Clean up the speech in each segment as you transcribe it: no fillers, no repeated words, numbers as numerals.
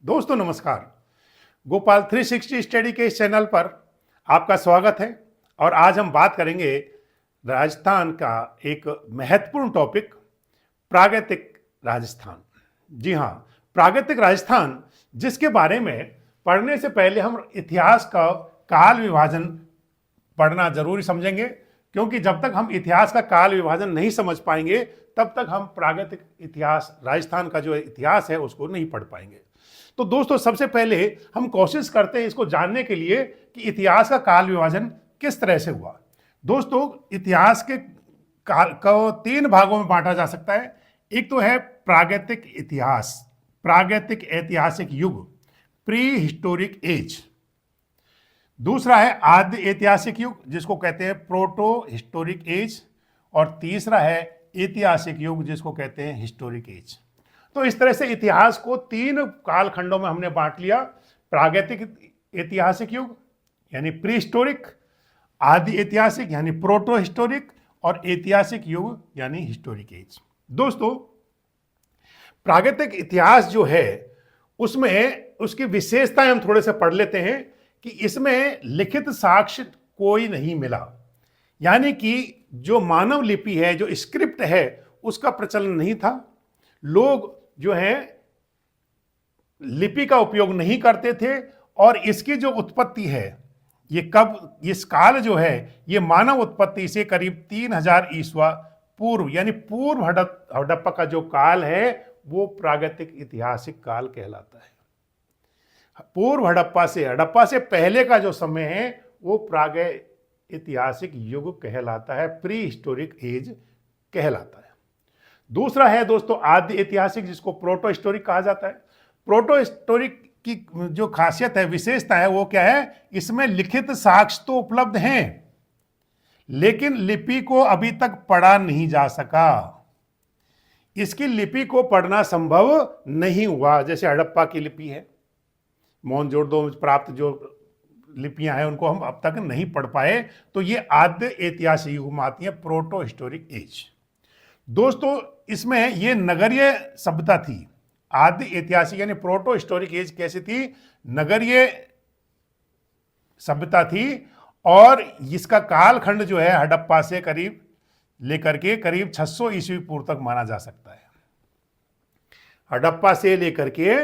दोस्तों नमस्कार। गोपाल 360 स्टडी के इस चैनल पर आपका स्वागत है। और आज हम बात करेंगे राजस्थान का एक महत्वपूर्ण टॉपिक, प्रागैतिक राजस्थान। जी हाँ, प्रागैतिक राजस्थान, जिसके बारे में पढ़ने से पहले हम इतिहास का काल विभाजन पढ़ना जरूरी समझेंगे, क्योंकि जब तक हम इतिहास का काल विभाजन नहीं समझ पाएंगे तब तक हम प्रागैतिक इतिहास, राजस्थान का जो इतिहास है उसको नहीं पढ़ पाएंगे। तो दोस्तों सबसे पहले हम कोशिश करते हैं इसको जानने के लिए कि इतिहास का काल विभाजन किस तरह से हुआ। दोस्तों इतिहास के काल को तीन भागों में बांटा जा सकता है। एक तो है प्रागैतिक इतिहास, प्रागैतिक ऐतिहासिक युग, प्री हिस्टोरिक एज। दूसरा है आद्य ऐतिहासिक युग, जिसको कहते हैं प्रोटो हिस्टोरिक एज। और तीसरा है ऐतिहासिक युग, जिसको कहते हैं हिस्टोरिक एज। तो इस तरह से इतिहास को तीन कालखंडों में हमने बांट लिया। प्रागैतिक ऐतिहासिक युग यानी प्री हिस्टोरिक, आदि ऐतिहासिक यानी प्रोटो हिस्टोरिक, और ऐतिहासिक युग यानी हिस्टोरिक एज। दोस्तों प्रागैतिक इतिहास जो है उसमें उसकी विशेषताएं हम थोड़े से पढ़ लेते हैं कि इसमें लिखित साक्ष्य कोई नहीं मिला, यानी कि जो मानव लिपि है, जो स्क्रिप्ट है, उसका प्रचलन नहीं था। लोग जो है लिपि का उपयोग नहीं करते थे। और इसकी जो उत्पत्ति है, ये कब, इस काल जो है ये मानव उत्पत्ति से करीब 3000 ईस्वा पूर्व, यानी पूर्व हड़प्पा का जो काल है वो प्रागैतिक ऐतिहासिक काल कहलाता है। पूर्व हड़प्पा से पहले का जो समय है वो प्रागैतिहासिक युग कहलाता है, प्री हिस्टोरिक एज कहलाता है। दूसरा है दोस्तों आद्य ऐतिहासिक, जिसको प्रोटो हिस्टोरिक कहा जाता है। प्रोटो हिस्टोरिक की जो खासियत है, विशेषता है, वो क्या है, इसमें लिखित साक्ष्य तो उपलब्ध हैं लेकिन लिपि को अभी तक पढ़ा नहीं जा सका। इसकी लिपि को पढ़ना संभव नहीं हुआ। जैसे हड़प्पा की लिपि है, मोहनजोदड़ो में प्राप्त जो लिपियां हैं उनको हम अब तक नहीं पढ़ पाए। तो ये आद्य ऐतिहासिक युग में आती है, प्रोटो हिस्टोरिक एज। दोस्तों इसमें ये नगरीय सभ्यता थी। आद्य ऐतिहासिक यानी प्रोटो हिस्टोरिक एज कैसी थी, नगरीय सभ्यता थी। और इसका कालखंड जो है हड़प्पा से करीब लेकर के करीब 600 ईस्वी पूर्व तक माना जा सकता है। हड़प्पा से लेकर के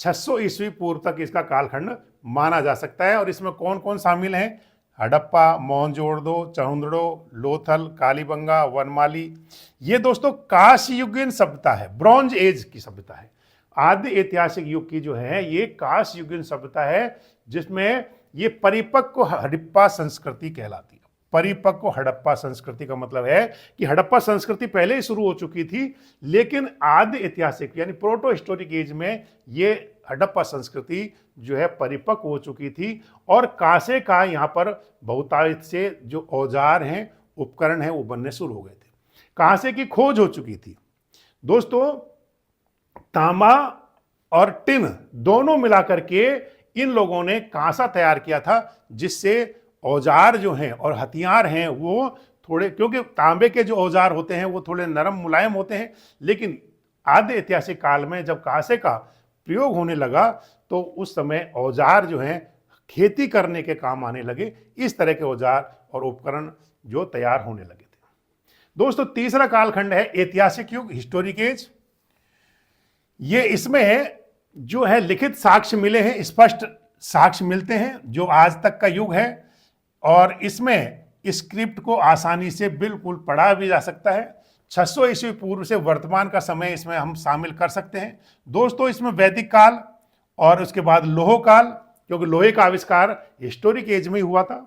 600 ईस्वी पूर्व तक इसका कालखंड माना जा सकता है। और इसमें कौन कौन शामिल हैं, हड़प्पा, मोहनजोदड़ो, चहुंदड़ो, लोथल, कालीबंगा, वनमाली। ये दोस्तों कांस्ययुगीन सभ्यता है, ब्रॉन्ज एज की सभ्यता है। आद्य ऐतिहासिक युग की जो है ये कांस्ययुगीन सभ्यता है, जिसमें ये परिपक्व हड़प्पा संस्कृति कहलाती है। परिपक्व हड़प्पा संस्कृति का मतलब है कि हड़प्पा संस्कृति पहले ही शुरू हो चुकी थी, लेकिन आद्य ऐतिहासिक यानी प्रोटो हिस्टोरिक एज में ये हड़प्पा संस्कृति जो है परिपक्व हो चुकी थी। और कांसे का यहाँ पर बहुतायत से जो औजार हैं, उपकरण हैं, वो बनने शुरू हो गए थे। कांसे की खोज हो चुकी थी। दोस्तों तांबा और टिन दोनों मिलाकर के इन लोगों ने कांसा तैयार किया था, जिससे औजार जो हैं और हथियार हैं वो थोड़े, क्योंकि तांबे के जो औजार होते हैं वो थोड़े नरम मुलायम होते हैं, लेकिन आद्य ऐतिहासिक काल में जब कांसे का प्रयोग होने लगा तो उस समय औजार जो हैं खेती करने के काम आने लगे। इस तरह के औजार और उपकरण जो तैयार होने लगे थे। दोस्तों तीसरा कालखंड है ऐतिहासिक युग, हिस्टोरिक एज। ये इसमें जो है लिखित साक्ष्य मिले हैं, स्पष्ट साक्ष्य मिलते हैं, जो आज तक का युग है। और इसमें स्क्रिप्ट को आसानी से बिल्कुल पढ़ा भी जा सकता है। 600 ईस्वी पूर्व से वर्तमान का समय इसमें हम शामिल कर सकते हैं। दोस्तों इसमें वैदिक काल और उसके बाद लोह काल, क्योंकि लोहे का आविष्कार हिस्टोरिक एज में ही हुआ था।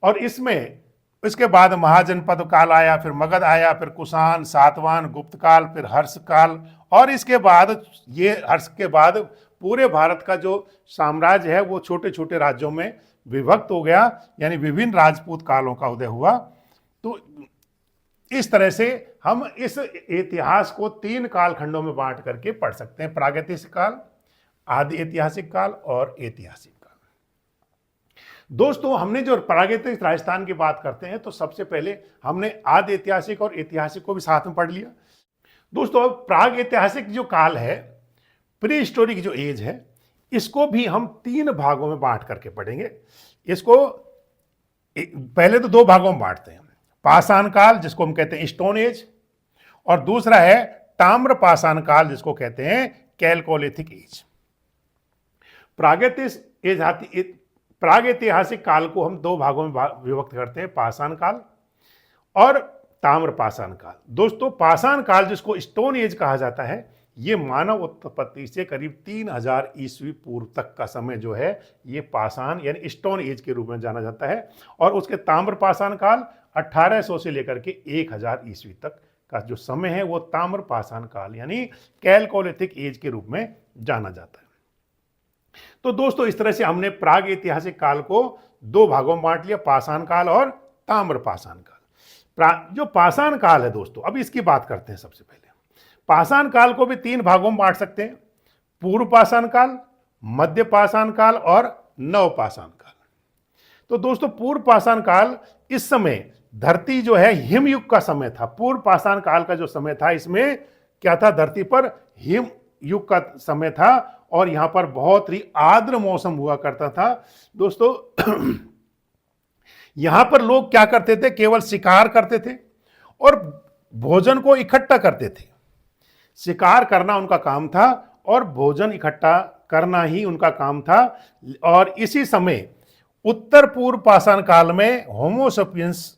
और इसमें इसके बाद महाजनपद काल आया, फिर मगध आया, फिर कुषाण, सातवाहन, गुप्त काल, फिर हर्ष काल। और इसके बाद ये हर्ष के बाद पूरे भारत का जो साम्राज्य है वो छोटे छोटे राज्यों में विभक्त हो गया, यानी विभिन्न राजपूत कालों का उदय हुआ। तो इस तरह से हम इस इतिहास को तीन कालखंडों में बांट करके पढ़ सकते हैं, प्रागैतिक काल, आदि ऐतिहासिक काल और ऐतिहासिक काल। दोस्तों हमने जो प्रागैतिक राजस्थान की बात करते हैं तो सबसे पहले हमने आदि ऐतिहासिक और ऐतिहासिक को भी साथ में पढ़ लिया। दोस्तों प्राग ऐतिहासिक जो काल है, प्री हिस्टोरिक जो एज है, इसको भी हम 3 भागों में बांट करके पढ़ेंगे। इसको पहले तो 2 भागों में बांटते हैं, पाषाण काल जिसको हम कहते हैं स्टोन एज, और दूसरा है ताम्र पाषाण काल जिसको कहते हैं कैलकोलिथिक एज। प्रागैतिहासिक काल को हम 2 भागों में विभक्त करते हैं, पाषाण काल और ताम्र पाषाण काल। दोस्तों पाषाण काल जिसको स्टोन एज कहा जाता है, ये मानव उत्पत्ति से करीब 3000 ईस्वी पूर्व तक का समय जो है ये पाषाण यानी स्टोन एज के रूप में जाना जाता है, और उसके ताम्र पाषाण काल 1800 से लेकर के 1000 ईस्वी तक का जो समय है वो ताम्र पाषाण काल यानी कैलकोलिथिक एज के रूप में जाना जाता है। तो दोस्तों इस तरह से हमने प्राग ऐतिहासिक काल को 2 भागों में बांट लिया, पाषाण काल और ताम्र पाषाण काल। जो पाषाण काल है दोस्तों, अब इसकी बात करते हैं। सबसे पहले पाषाण काल को भी 3 भागों में बांट सकते हैं, पूर्व पाषाण काल, मध्य पाषाण काल और नव पाषाण काल। तो दोस्तों पूर्व पाषाण काल, इस समय धरती जो है हिमयुग का समय था। पूर्व पाषाण काल का जो समय था इसमें क्या था, धरती पर हिम युग का समय था और यहां पर बहुत ही आर्द्र मौसम हुआ करता था। दोस्तों यहां पर लोग क्या करते थे, केवल शिकार करते थे और भोजन को इकट्ठा करते थे। शिकार करना उनका काम था और भोजन इकट्ठा करना ही उनका काम था। और इसी समय उत्तर पूर्व पाषाण काल में होमोसेपियंस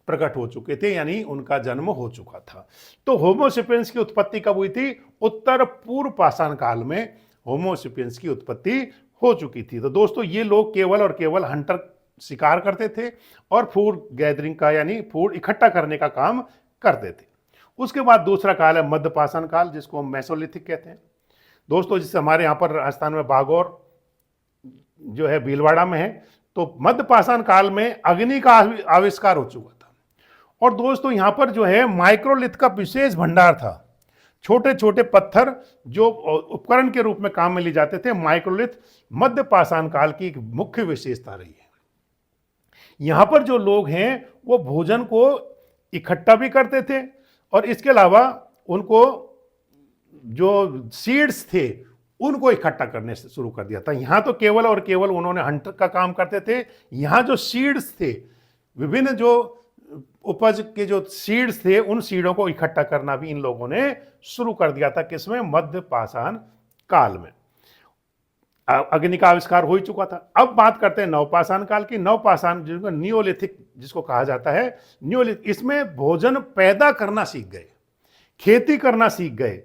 प्रकट हो चुके थे, यानी उनका जन्म हो चुका था। तो होमोसेपियंस की उत्पत्ति कब हुई थी, उत्तर पूर्व पाषाण काल में होमोसेपियंस की उत्पत्ति हो चुकी थी। तो दोस्तों ये लोग केवल और केवल हंटर, शिकार करते थे और फूड गैदरिंग का यानी फूड इकट्ठा करने का काम करते थे। उसके बाद दूसरा काल है मध्य पाषाण काल जिसको हम मेसोलिथिक कहते हैं। दोस्तों जिससे हमारे यहाँ पर राजस्थान में बागौर जो है भीलवाड़ा में है, तो मध्य पाषाण काल में अग्नि का आविष्कार हो चुका था। और दोस्तों यहाँ पर जो है माइक्रोलिथ का विशेष भंडार था। छोटे छोटे पत्थर जो उपकरण के रूप में काम में लिए जाते थे, माइक्रोलिथ मध्य पाषाण काल की एक मुख्य विशेषता रही है। यहाँ पर जो लोग हैं वो भोजन को इकट्ठा भी करते थे और इसके अलावा उनको जो सीड्स थे उनको इकट्ठा करने से शुरू कर दिया था। यहाँ तो केवल और केवल उन्होंने हंटर का काम करते थे, यहाँ जो सीड्स थे, विभिन्न जो उपज के जो सीड्स थे, उन सीडों को इकट्ठा करना भी इन लोगों ने शुरू कर दिया था। किसमें, मध्य पाषाण काल में। अग्नि का आविष्कार हो ही चुका था। अब बात करते हैं नवपाषाण काल की। नवपाषाण जिसको नियोलिथिक जिसको कहा जाता है, नियोलिथिक, इसमें भोजन पैदा करना सीख गए, खेती करना सीख गए।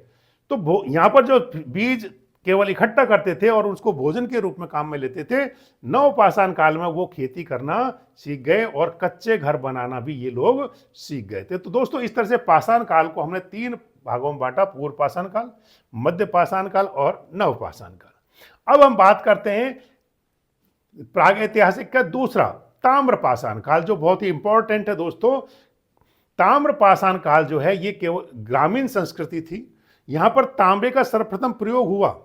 तो यहाँ पर जो बीज केवल इकट्ठा करते थे और उसको भोजन के रूप में काम में लेते थे, नवपाषाण काल में वो खेती करना सीख गए और कच्चे घर बनाना भी ये लोग सीख गए थे। तो दोस्तों इस तरह से पाषाण काल को हमने 3 भागों में बांटा, पूर्व पाषाण काल, मध्य पाषाण काल और नवपाषाण काल। अब हम बात करते हैं प्रागैतिहासिक का दूसरा, ताम्र पाषाण काल, जो बहुत ही इंपॉर्टेंट है दोस्तों। ताम्र पाषाण काल जो है ये केवल ग्रामीण संस्कृति थी। यहां पर तांबे का सर्वप्रथम प्रयोग हुआ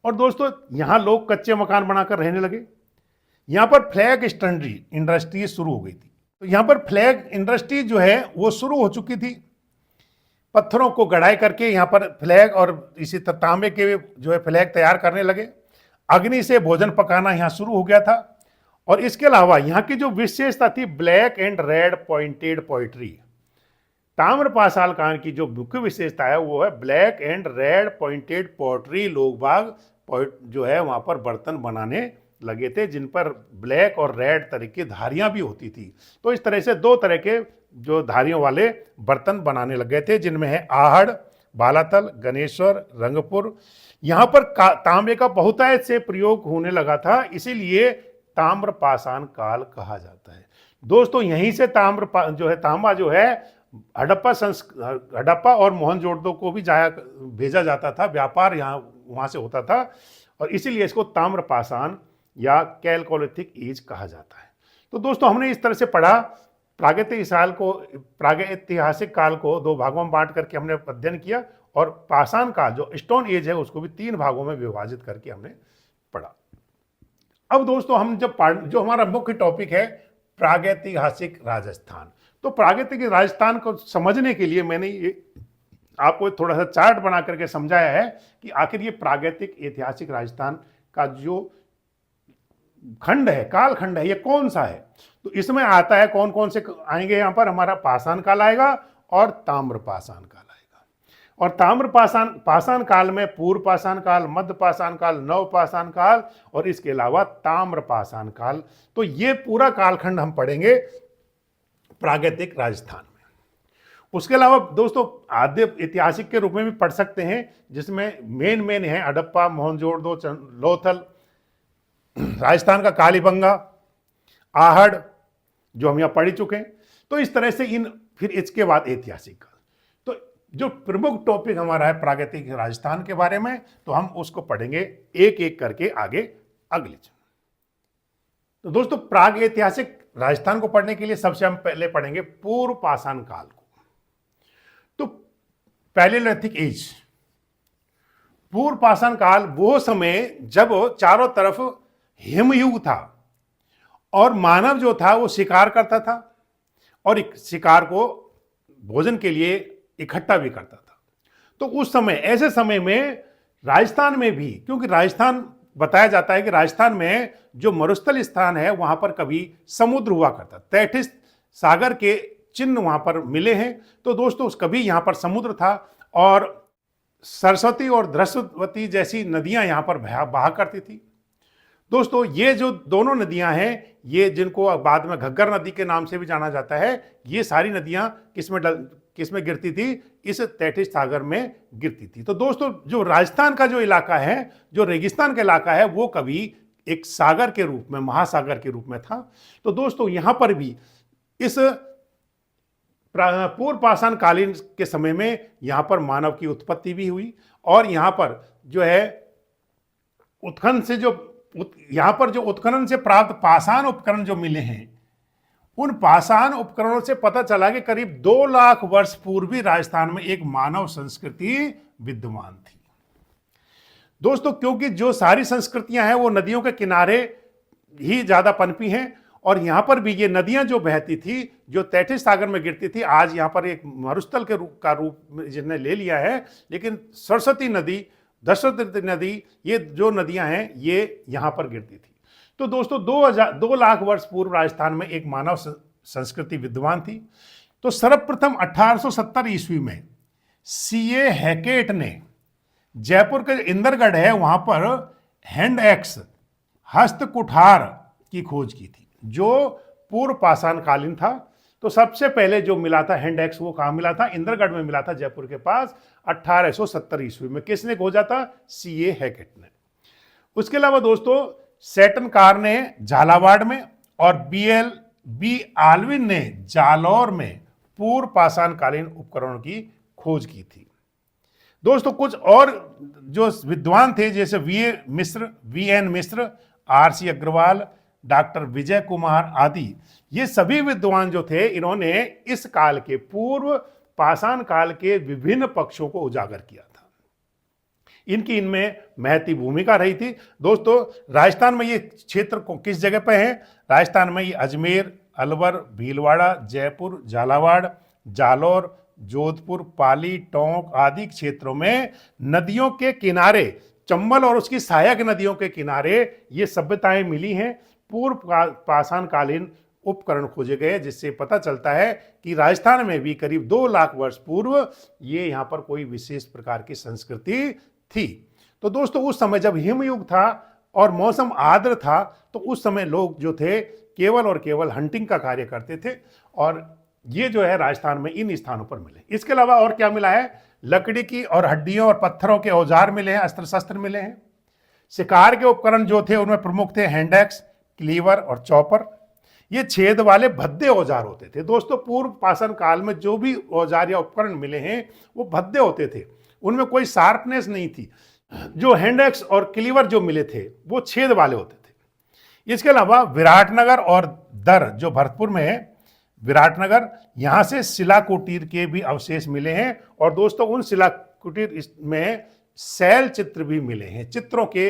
और दोस्तों यहां लोग कच्चे मकान बनाकर रहने लगे। यहां पर फ्लैग इंडस्ट्री शुरू हो गई थी। तो यहां पर फ्लैग इंडस्ट्री जो है वो शुरू हो चुकी थी। पत्थरों को गढ़ाई करके यहाँ पर फ्लैग और इसी तरह तांबे के जो है फ्लैग तैयार करने लगे। अग्नि से भोजन पकाना यहाँ शुरू हो गया था। और इसके अलावा यहाँ की जो विशेषता थी, black and red pointed pottery. ताम्र पाषाण काल की जो मुख्य विशेषता है वो है black and red pointed poetry. लोग बाग जो है वहाँ पर बर्तन बनाने लगे थे जिन पर ब्लैक और रेड तरह की धारियाँ भी होती थी। तो इस तरह से 2 तरह के जो धारियों वाले बर्तन बनाने लग गए थे, जिनमें है आहड़, बालातल, गणेश्वर, रंगपुर। यहाँ पर तांबे का बहुतायत से प्रयोग होने लगा था, इसीलिए ताम्र पाषाण काल कहा जाता है। दोस्तों यहीं से तांबा जो है हड़प्पा और मोहनजोदड़ो को भी भेजा जाता था, व्यापार वहाँ से होता था और इसीलिए इसको ताम्र पाषाण या कैलकोलिथिक एज कहा जाता है। तो दोस्तों हमने इस तरह से पढ़ा, प्रागैतिहासिक काल को 2 भागों में बांट करके हमने अध्ययन किया और पाषाण काल जो स्टोन एज है उसको भी 3 भागों में विभाजित करके हमने पढ़ा। अब दोस्तों हम जो हमारा मुख्य टॉपिक है प्रागैतिहासिक राजस्थान, तो प्रागैतिहासिक राजस्थान को समझने के लिए मैंने ये आपको थोड़ा सा चार्ट बना करके समझाया है कि आखिर ये प्रागैतिक ऐतिहासिक राजस्थान का जो खंड है, काल खंड है, ये कौन सा है। तो इसमें आता है कौन कौन से आएंगे, यहां पर हमारा पाषाण काल आएगा और ताम्र पाषाण काल आएगा। और ताम्र पाषाण काल में पूर्व पाषाण काल, मध्य पाषाण काल, नव पाषाण काल और इसके अलावा ताम्र पाषाण काल। तो ये पूरा कालखंड हम पढ़ेंगे प्रागैतिक राजस्थान में। उसके अलावा दोस्तों आद्य ऐतिहासिक के रूप में भी पढ़ सकते हैं, जिसमें मेन है हड़प्पा, मोहनजोदड़ो, लोथल, राजस्थान का कालीबंगा, आहड़, जो हम यहां पढ़ चुके हैं। तो इस तरह से फिर इसके बाद ऐतिहासिक काल। तो जो प्रमुख टॉपिक हमारा है प्रागैतिक राजस्थान के बारे में, तो हम उसको पढ़ेंगे एक एक करके आगे अगले। तो दोस्तों प्राग ऐतिहासिक राजस्थान को पढ़ने के लिए सबसे हम पहले पढ़ेंगे पूर्व पाषाण काल को। तो पैलेलिथिक एज, पूर्व पाषाण काल वो समय जब चारों तरफ हिमयुग था और मानव जो था वो शिकार करता था और शिकार को भोजन के लिए इकट्ठा भी करता था। तो उस समय, ऐसे समय में राजस्थान में भी, क्योंकि राजस्थान बताया जाता है कि राजस्थान में जो मरुस्थल स्थान है वहां पर कभी समुद्र हुआ करता, 33 सागर के चिन्ह वहां पर मिले हैं। तो दोस्तों कभी यहां पर समुद्र था और सरस्वती और धृष्वती जैसी नदियां यहां पर बहा करती थी। दोस्तों ये जो दोनों नदियां हैं, ये जिनको बाद में घग्गर नदी के नाम से भी जाना जाता है, ये सारी नदियां किसमें गिरती थी, इस 33 सागर में गिरती थी। तो दोस्तों जो राजस्थान का जो इलाका है, जो रेगिस्तान का इलाका है, वो कभी एक सागर के रूप में, महासागर के रूप में था। तो दोस्तों यहां पर भी इस पूर्व पाषाण कालीन के समय में यहां पर मानव की उत्पत्ति भी हुई और यहां पर जो है उत्खनन से यहां पर जो उत्खनन से प्राप्त पाषाण उपकरण जो मिले हैं, उन पाषाण उपकरणों से पता चला कि करीब 2 लाख वर्ष पूर्व भी राजस्थान में एक मानव संस्कृति विद्यमान थी। दोस्तों क्योंकि जो सारी संस्कृतियां हैं वो नदियों के किनारे ही ज्यादा पनपी हैं और यहां पर भी ये नदियां जो बहती थी, जो 33 सागर में गिरती थी, आज यहां पर एक मरुस्थल के रूप जिन्हें ले लिया है, लेकिन सरस्वती नदी, धृष्वती नदी, ये जो नदियां हैं ये यहां पर गिरती थी। तो दोस्तों 2 लाख वर्ष पूर्व राजस्थान में एक मानव संस्कृति विद्यमान थी। तो सर्वप्रथम 1870 ईस्वी में सीए हैकेट ने जयपुर के इंदरगढ़ है वहां पर हैंड एक्स, हस्त कुठार की खोज की थी, जो पूर्व पाषाण कालीन था। तो सबसे पहले जो मिला था हैंड एक्स, वो कहां मिला था, इंदरगढ़ में मिला था, जयपुर के पास, 1870 ईस्वी में। किसने खोजा था, सीए हैकेट ने। उसके अलावा दोस्तों सैटन कार ने झालावाड़ में और बी आल्विन ने जालौर में पूर्व पाषाण कालीन उपकरणों की खोज की थी। दोस्तों कुछ और जो विद्वान थे, जैसे वीएन मिश्र, आरसी अग्रवाल, डॉक्टर विजय कुमार आदि, ये सभी विद्वान जो थे, इन्होंने इस काल के, पूर्व पाषाण काल के विभिन्न पक्षों को उजागर किया था। इनमें महती भूमिका रही थी। दोस्तों राजस्थान में ये क्षेत्र किस जगह पे है, राजस्थान में ये अजमेर, अलवर, भीलवाड़ा, जयपुर, झालावाड़, जालौर, जोधपुर, पाली, टोंक आदि क्षेत्रों में नदियों के किनारे, चंबल और उसकी सहायक नदियों के किनारे ये सभ्यताएं मिली हैं। पूर्व पाषाण कालीन उपकरण खोजे गए, जिससे पता चलता है कि राजस्थान में भी करीब 2 लाख वर्ष पूर्व ये यहाँ पर कोई विशेष प्रकार की संस्कृति थी। तो दोस्तों उस समय जब हिमयुग था और मौसम आर्द्र था, तो उस समय लोग जो थे केवल और केवल हंटिंग का कार्य करते थे और ये जो है राजस्थान में इन स्थानों पर मिले। इसके अलावा और क्या मिला है, लकड़ी की और हड्डियों और पत्थरों के औजार मिले हैं, अस्त्र शस्त्र मिले हैं। शिकार के उपकरण जो थे उनमें प्रमुख थे हैंडएक्स, क्लीवर और चॉपर। ये छेद वाले भद्दे औजार होते थे। दोस्तों पूर्व पाषाण काल में जो भी औजार या उपकरण मिले हैं वो भद्दे होते थे, उनमें कोई शार्पनेस नहीं थी। जो हैंडएक्स और क्लीवर जो मिले थे वो छेद वाले होते थे। इसके अलावा विराटनगर और दर जो भरतपुर में है, विराटनगर, यहां से शिला कुटीर के भी अवशेष मिले हैं और दोस्तों उन शिला कुटीर में शैल चित्र भी मिले हैं, चित्रों के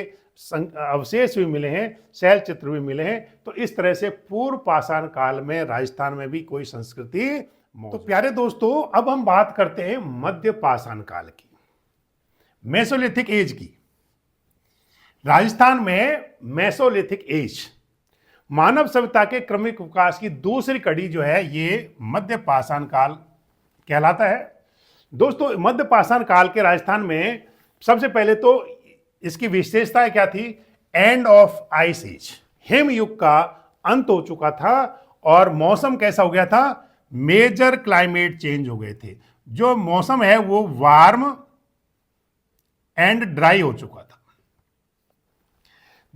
अवशेष भी मिले हैं, शैल चित्र भी मिले हैं। तो इस तरह से पूर्व पाषाण काल में राजस्थान में भी कोई संस्कृति तो प्यारे दोस्तों, अब हम बात करते हैं मध्य पाषाण काल की, मेसोलिथिक एज की। राजस्थान में मेसोलिथिक एज मानव सभ्यता के क्रमिक विकास की दूसरी कड़ी जो है ये मध्य पाषाण काल कहलाता है। दोस्तों, मध्य पाषाण काल के राजस्थान में सबसे पहले तो इसकी विशेषताएं क्या थी? एंड ऑफ आइस एज, हिम युग का अंत हो चुका था और मौसम कैसा हो गया था? मेजर क्लाइमेट चेंज हो गए थे। जो मौसम है वो वार्म एंड ड्राई हो चुका था।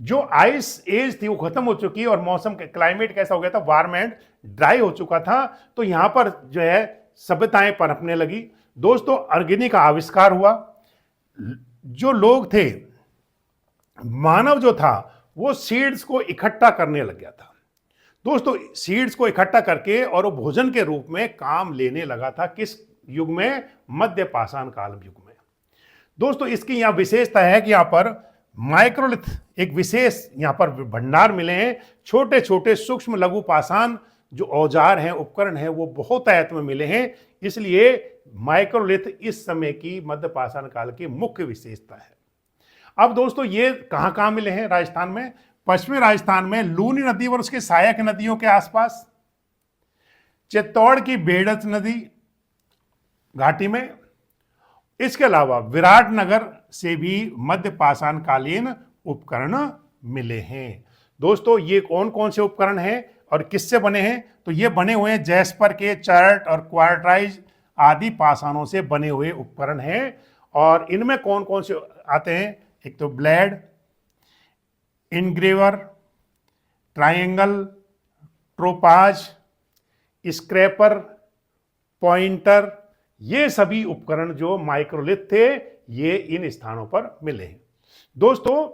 जो आइस एज थी वो खत्म हो चुकी और मौसम क्लाइमेट कैसा हो गया था? वार्म एंड ड्राई हो चुका था। तो यहां पर जो है सभ्यताएं पनपने लगी। दोस्तों, अग्नि का आविष्कार हुआ। जो लोग थे, मानव जो था, वो सीड्स को इकट्ठा करने लग गया था। दोस्तों, सीड्स को इकट्ठा करके और वो भोजन के रूप में काम लेने लगा था। किस युग में? मध्य पाषाण काल युग में। दोस्तों, इसकी यहां विशेषता है कि यहां पर माइक्रोलिथ एक विशेष यहां पर भंडार मिले हैं। छोटे छोटे सूक्ष्म लघु पाषाण जो औजार हैं, उपकरण हैं, वो बहुत आयत में मिले हैं। इसलिए माइक्रोलिथ इस समय की मध्य पाषाण काल की मुख्य विशेषता है। अब दोस्तों, ये कहां कहां मिले हैं राजस्थान में? पश्चिमी राजस्थान में लूनी नदी और उसके सहायक नदियों के आसपास, चित्तौड़ की बेड़च नदी घाटी में। इसके अलावा विराटनगर से भी मध्य पाषाण कालीन उपकरण मिले हैं। दोस्तों, ये कौन कौन से उपकरण हैं और किससे बने हैं? तो ये बने हुए हैं जैस्पर के, चर्ट और क्वार्टराइज आदि पाषाणों से बने हुए उपकरण हैं। और इनमें कौन कौन से आते हैं? एक तो ब्लेड, इनग्रेवर, ट्रायंगल, ट्रोपाज, स्क्रैपर, पॉइंटर, ये सभी उपकरण जो माइक्रोलिथ थे, ये इन स्थानों पर मिले हैं। दोस्तों,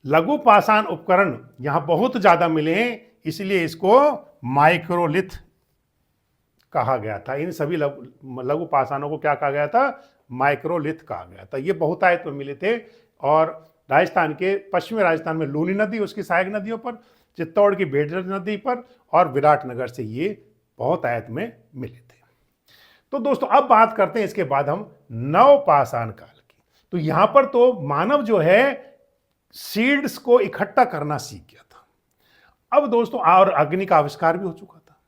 लघु पाषाण उपकरण यहां बहुत ज्यादा मिले हैं, इसलिए इसको माइक्रोलिथ कहा गया था। इन सभी लघु पाषाणों को क्या कहा गया था? माइक्रोलिथ कहा गया था। ये बहुतायत में मिले थे और राजस्थान के पश्चिमी राजस्थान में लूनी नदी, उसकी सहायक नदियों पर, चित्तौड़ की बेड़च नदी पर और विराटनगर से ये बहुतायत में मिले थे। तो दोस्तों, अब बात करते हैं इसके बाद हम नव पाषाण काल की। तो यहां पर तो मानव जो है सीड्स को इकट्ठा करना सीख गया था। अब दोस्तों, और अग्नि का आविष्कार भी हो चुका था।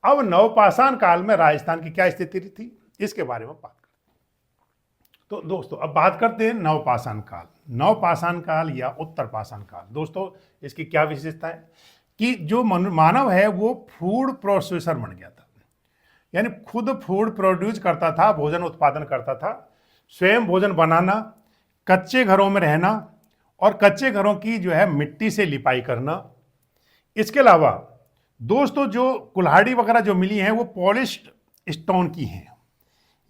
अब नवपाषाण काल में राजस्थान की क्या स्थिति थी, इसके बारे में बात करते हैं। तो दोस्तों, अब बात करते हैं नवपाषाण काल। नवपाषाण काल या उत्तर पाषाण काल। दोस्तों, इसकी क्या विशेषता है कि जो मानव है वो फूड प्रोसेसर बन गया था, यानी खुद फूड प्रोड्यूस करता था, भोजन उत्पादन करता था, स्वयं भोजन बनाना, कच्चे घरों में रहना और कच्चे घरों की जो है मिट्टी से लिपाई करना। इसके अलावा दोस्तों, जो कुल्हाड़ी वगैरह जो मिली हैं वो पॉलिश्ड स्टोन की हैं,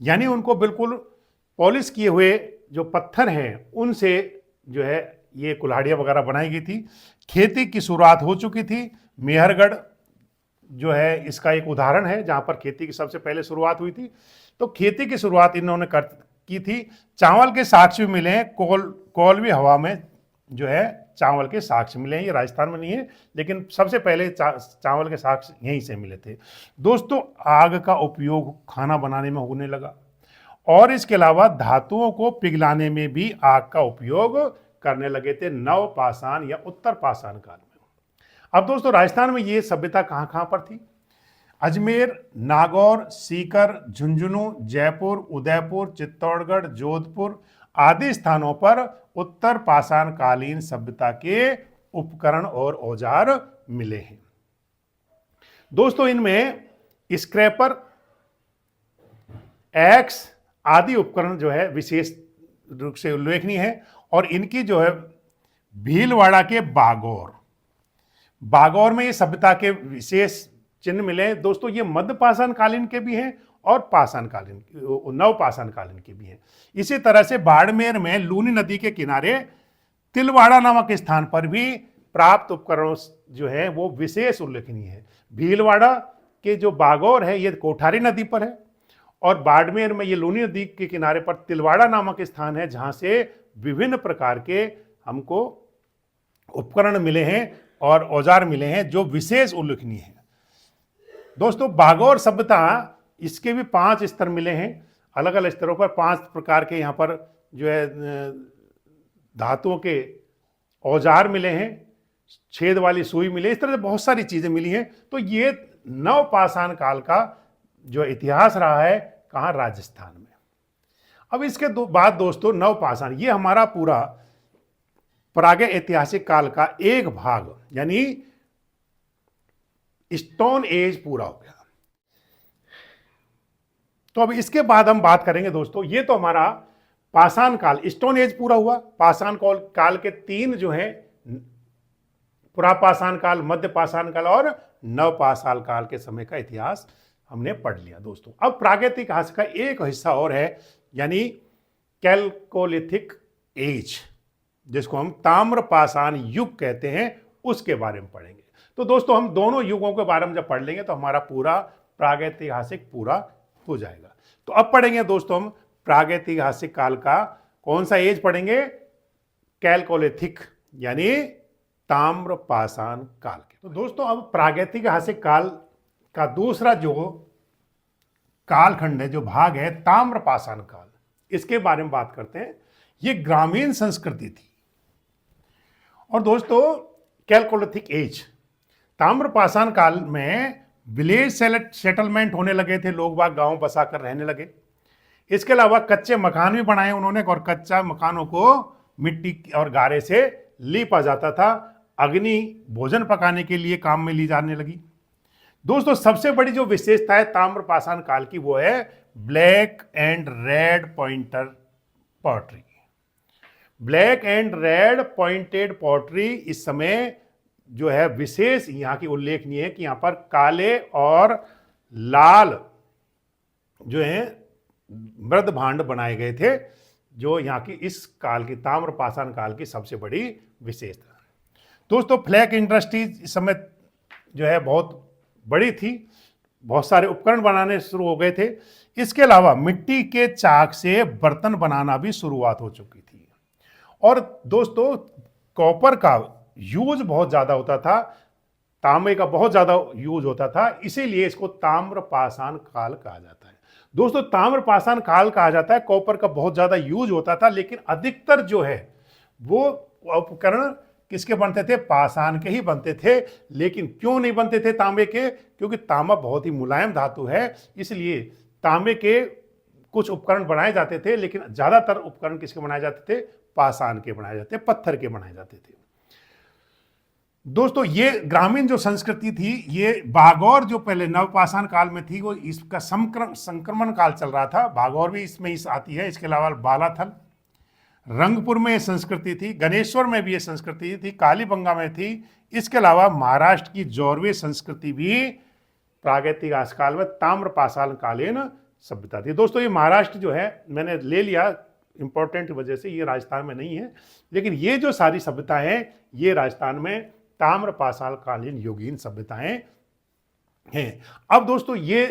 यानी उनको बिल्कुल पॉलिश किए हुए जो पत्थर हैं उनसे जो है ये कुल्हाड़ियाँ वगैरह बनाई गई थी। खेती की शुरुआत हो चुकी थी। मेहरगढ़ जो है इसका एक उदाहरण है जहाँ पर खेती की सबसे पहले शुरुआत हुई थी। तो खेती की शुरुआत इन्होंने की थी। चावल के साक्ष्य भी मिले हैं। कोलवी हवा में जो है चावल के साक्ष्य मिले हैं। ये राजस्थान में नहीं है, लेकिन सबसे पहले चावल के साक्ष्य यहीं से मिले थे। दोस्तों, आग का उपयोग खाना बनाने में होने लगा और इसके अलावा धातुओं को पिघलाने में भी आग का उपयोग करने लगे थे नवपाषाण या उत्तर पाषाण काल में। अब दोस्तों, राजस्थान में ये सभ्यता कहाँ कहाँ पर थी? अजमेर, नागौर, सीकर, झुंझुनू, जयपुर, उदयपुर, चित्तौड़गढ़, जोधपुर आदि स्थानों पर उत्तर पाषाण कालीन सभ्यता के उपकरण और औजार मिले हैं। दोस्तों, इनमें स्क्रैपर, एक्स आदि उपकरण जो है विशेष रूप से उल्लेखनीय है। और इनकी जो है भीलवाड़ा के बागौर में ये सभ्यता के विशेष चिन्ह मिले हैं। दोस्तों, ये मध्य पाषाण कालीन के भी हैं और पाषाण कालीन, नवपाषाण कालीन के भी हैं। इसी तरह से बाड़मेर में लूनी नदी के किनारे तिलवाड़ा नामक स्थान पर भी प्राप्त उपकरणों जो है वो विशेष उल्लेखनीय है। भीलवाड़ा के जो बागौर है ये कोठारी नदी पर है और बाड़मेर में ये लूनी नदी के किनारे पर तिलवाड़ा नामक स्थान है जहां से विभिन्न प्रकार के हमको उपकरण मिले हैं और औजार मिले हैं जो विशेष उल्लेखनीय है। दोस्तों भागौर सभ्यता, इसके भी 5 स्तर मिले हैं, अलग अलग स्तरों पर 5 प्रकार के यहाँ पर जो है धातुओं के औजार मिले हैं, छेद वाली सुई मिली, इस तरह से बहुत सारी चीजें मिली हैं। तो ये नवपाषाण काल का जो इतिहास रहा है कहाँ, राजस्थान में। अब इसके बाद दोस्तों नवपाषाण, ये हमारा पूरा प्रागैतिहासिक ऐतिहासिक काल का एक भाग यानी स्टोन एज पूरा हो गया। तो अब इसके बाद हम बात करेंगे दोस्तों, ये तो हमारा पाषाण काल, स्टोन एज पूरा हुआ। पाषाण काल के 3 जो है, पुरापाषाण काल, मध्य पाषाण काल और नवपाषाण काल के समय का इतिहास हमने पढ़ लिया दोस्तों। अब प्रागैतिक इतिहास का एक हिस्सा और है, यानी कैल्कोलिथिक एज, जिसको हम ताम्रपाषाण युग कहते हैं, उसके बारे में पढ़ेंगे। तो दोस्तों हम दोनों युगों के बारे में जब पढ़ लेंगे तो हमारा पूरा प्रागैतिहासिक पूरा हो जाएगा। तो अब पढ़ेंगे दोस्तों हम प्रागैतिहासिक काल का कौन सा एज पढ़ेंगे, कैल्कोलिथिक यानी ताम्रपाषाण काल के। तो दोस्तों अब प्रागैतिहासिक काल का दूसरा जो कालखंड है, जो भाग है, ताम्रपाषाण काल, इसके बारे में बात करते हैं। ये ग्रामीण संस्कृति थी। और दोस्तों कैल्कोलिथिक एज, ताम्रपाषाण काल में विलेज सेटलमेंट होने लगे थे, लोग बाग गांव बसा कर रहने लगे। इसके अलावा कच्चे मकान भी बनाए उन्होंने, और कच्चा मकानों को मिट्टी और गारे से लीपा जाता था। अग्नि भोजन पकाने के लिए काम में ली जाने लगी। दोस्तों सबसे बड़ी जो विशेषता है ताम्रपाषाण काल की, वो है black and red pointer pottery. Black and red pointed pottery इस समय जो है विशेष यहाँ की उल्लेखनीय है कि यहाँ पर काले और लाल जो है मृद भांड बनाए गए थे, जो यहाँ की इस काल की, ताम्रपाषाण काल की सबसे बड़ी विशेषता। दोस्तों फ्लैग इंडस्ट्रीज इस समय जो है बहुत बड़ी थी, बहुत सारे उपकरण बनाने शुरू हो गए थे। इसके अलावा मिट्टी के चाक से बर्तन बनाना भी शुरुआत हो चुकी थी। और दोस्तों कॉपर का यूज बहुत ज़्यादा होता था, तांबे का बहुत ज़्यादा यूज होता था, इसीलिए इसको ताम्रपाषाण काल कहा जाता है। दोस्तों ताम्रपाषाण काल कहा जाता है, कॉपर का बहुत ज़्यादा यूज होता था, लेकिन अधिकतर जो है वो उपकरण किसके बनते थे, पाषाण के ही बनते थे। लेकिन क्यों नहीं बनते थे तांबे के, क्योंकि तांबा बहुत ही मुलायम धातु है, इसलिए तांबे के कुछ उपकरण बनाए जाते थे, लेकिन ज़्यादातर उपकरण किसके बनाए जाते थे, पाषाण के बनाए जाते, पत्थर के बनाए जाते थे। दोस्तों ये ग्रामीण जो संस्कृति थी, ये भागौर जो पहले नवपाषाण काल में थी, वो इसका संक्रमण काल चल रहा था। भागौर भी इसमें आती है। इसके अलावा बालाथल, रंगपुर में ये संस्कृति थी, गणेश्वर में भी ये संस्कृति थी, कालीबंगा में थी। इसके अलावा महाराष्ट्र की जोरवे संस्कृति भी प्रागैतिहासिक काल में ताम्रपाषाण कालीन सभ्यता थी। दोस्तों ये महाराष्ट्र जो है मैंने ले लिया इंपॉर्टेंट की वजह से, ये राजस्थान में नहीं है, लेकिन ये जो सारी सभ्यताएं हैं ये राजस्थान में ताम्रपाषाण कालीन युगीन सभ्यताएं हैं। अब दोस्तों ये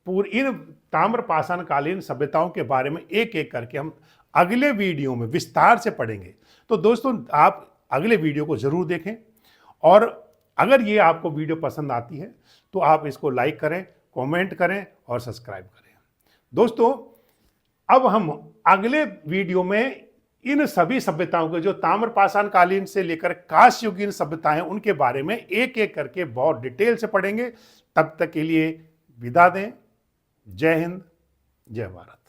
इन ताम्रपाषाण कालीन सभ्यताओं के बारे में एक एक करके हम अगले वीडियो में विस्तार से पढ़ेंगे। तो दोस्तों आप अगले वीडियो को जरूर देखें, और अगर ये आपको वीडियो पसंद आती है तो आप इसको लाइक करें, कमेंट करें और सब्सक्राइब करें। दोस्तों अब हम अगले वीडियो में इन सभी सभ्यताओं के, जो ताम्रपाषाण कालीन से लेकर कांस्य युगीन सभ्यताएं, उनके बारे में एक एक करके बहुत डिटेल से पढ़ेंगे। तब तक के लिए विदा दें। जय हिंद, जय भारत।